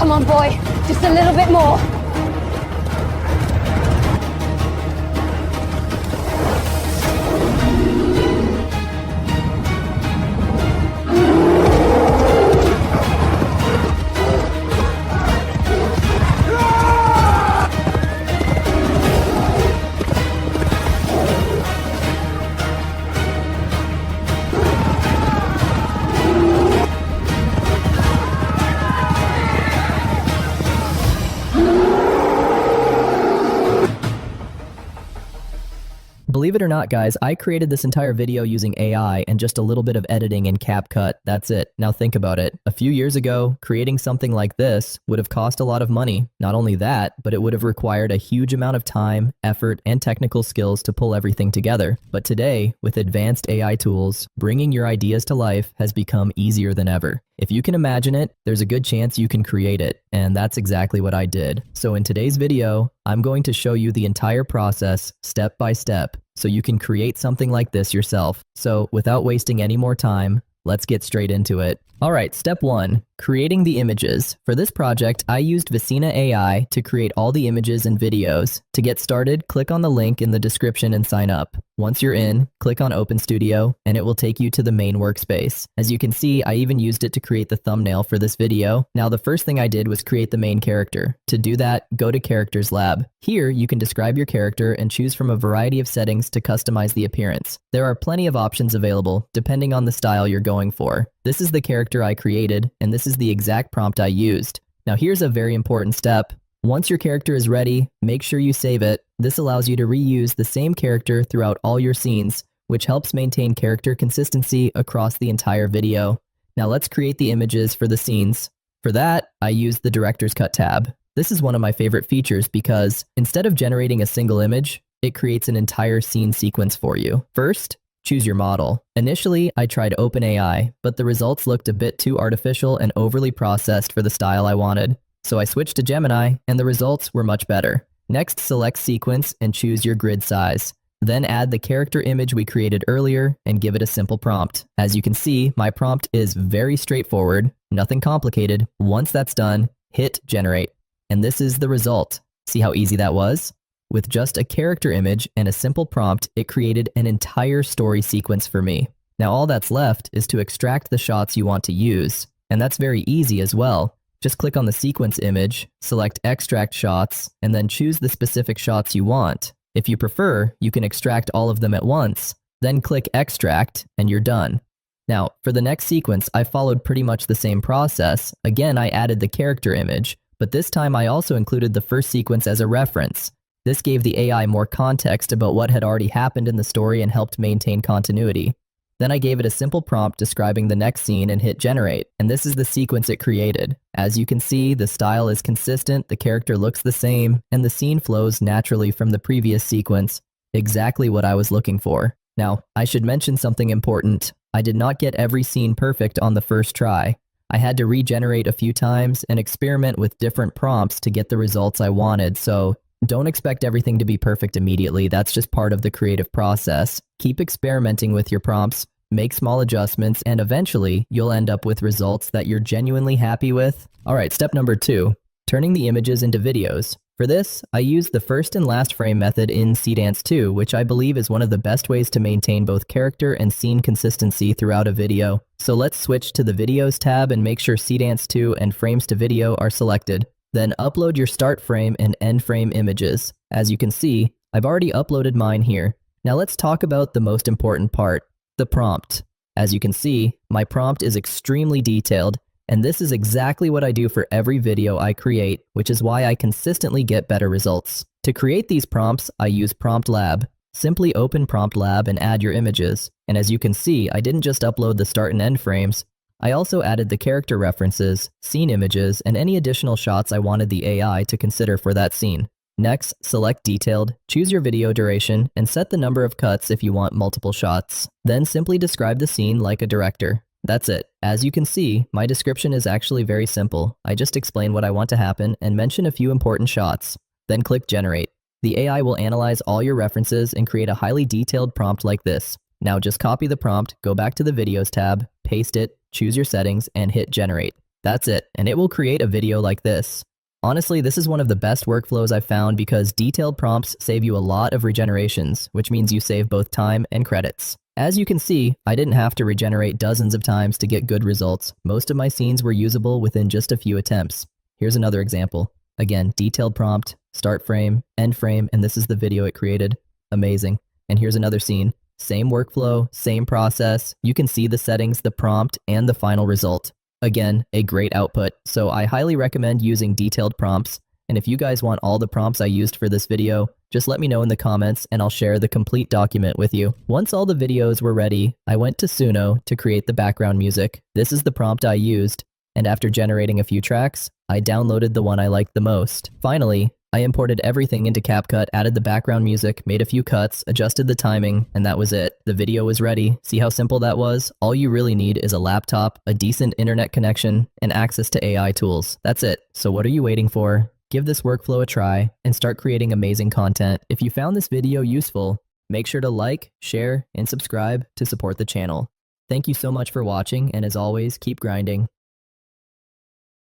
Come on, boy. Just a little bit more. Believe it or not, guys, I created this entire video using AI and just a little bit of editing in CapCut. That's it. Now think about it. A few years ago, creating something like this would have cost a lot of money. Not only that, but it would have required a huge amount of time, effort, and technical skills to pull everything together. But today, with advanced AI tools, bringing your ideas to life has become easier than ever. If you can imagine it, there's a good chance you can create it, and that's exactly what I did. So in today's video, I'm going to show you the entire process, step by step, so you can create something like this yourself. So without wasting any more time, let's get straight into it. Alright, step 1, creating the images. For this project, I used Visina AI to create all the images and videos. To get started, click on the link in the description and sign up. Once you're in, click on Open Studio, and it will take you to the main workspace. As you can see, I even used it to create the thumbnail for this video. Now, the first thing I did was create the main character. To do that, go to Characters Lab. Here, you can describe your character and choose from a variety of settings to customize the appearance. There are plenty of options available, depending on the style you're going for. This is the character I created, and this is the exact prompt I used. Now, here's a very important step. Once your character is ready, make sure you save it. This allows you to reuse the same character throughout all your scenes, which helps maintain character consistency across the entire video. Now let's create the images for the scenes. For that, I used the Director's Cut tab. This is one of my favorite features because instead of generating a single image, it creates an entire scene sequence for you. First, choose your model. Initially, I tried OpenAI, but the results looked a bit too artificial and overly processed for the style I wanted. So I switched to Gemini, and the results were much better. Next, select Sequence and choose your grid size. Then add the character image we created earlier and give it a simple prompt. As you can see, my prompt is very straightforward, nothing complicated. Once that's done, hit Generate. And this is the result. See how easy that was? With just a character image and a simple prompt, it created an entire story sequence for me. Now all that's left is to extract the shots you want to use. And that's very easy as well. Just click on the sequence image, select Extract Shots, and then choose the specific shots you want. If you prefer, you can extract all of them at once, then click Extract, and you're done. Now, for the next sequence, I followed pretty much the same process. Again, I added the character image, but this time I also included the first sequence as a reference. This gave the AI more context about what had already happened in the story and helped maintain continuity. Then I gave it a simple prompt describing the next scene and hit Generate, and this is the sequence it created. As you can see, the style is consistent, the character looks the same, and the scene flows naturally from the previous sequence. Exactly what I was looking for. Now, I should mention something important. I did not get every scene perfect on the first try. I had to regenerate a few times and experiment with different prompts to get the results I wanted, so don't expect everything to be perfect immediately. That's just part of the creative process. Keep experimenting with your prompts, make small adjustments, and eventually you'll end up with results that you're genuinely happy with. Alright, step number 2, turning the images into videos. For this, I used the first and last frame method in Seedance 2, which I believe is one of the best ways to maintain both character and scene consistency throughout a video. So let's switch to the Videos tab and make sure Seedance 2 and Frames to Video are selected. Then upload your start frame and end frame images. As you can see, I've already uploaded mine here. Now let's talk about the most important part, the prompt. As you can see, my prompt is extremely detailed, and this is exactly what I do for every video I create, which is why I consistently get better results. To create these prompts, I use Prompt Lab. Simply open Prompt Lab and add your images. And as you can see, I didn't just upload the start and end frames, I also added the character references, scene images, and any additional shots I wanted the AI to consider for that scene. Next, select Detailed, choose your video duration, and set the number of cuts if you want multiple shots. Then simply describe the scene like a director. That's it. As you can see, my description is actually very simple. I just explain what I want to happen and mention a few important shots. Then click Generate. The AI will analyze all your references and create a highly detailed prompt like this. Now just copy the prompt, go back to the Videos tab, paste it, choose your settings, and hit Generate. That's it, and it will create a video like this. Honestly, this is one of the best workflows I've found because detailed prompts save you a lot of regenerations, which means you save both time and credits. As you can see, I didn't have to regenerate dozens of times to get good results. Most of my scenes were usable within just a few attempts. Here's another example. Again, detailed prompt, start frame, end frame, and this is the video it created. Amazing. And here's another scene. Same workflow, same process. You can see the settings, the prompt, and the final result. Again, a great output, so I highly recommend using detailed prompts. And if you guys want all the prompts I used for this video, just let me know in the comments and I'll share the complete document with you. Once all the videos were ready, I went to Suno to create the background music. This is the prompt I used, and after generating a few tracks, I downloaded the one I liked the most. Finally, I imported everything into CapCut, added the background music, made a few cuts, adjusted the timing, and that was it. The video was ready. See how simple that was? All you really need is a laptop, a decent internet connection, and access to AI tools. That's it. So what are you waiting for? Give this workflow a try and start creating amazing content. If you found this video useful, make sure to like, share, and subscribe to support the channel. Thank you so much for watching, and as always, keep grinding.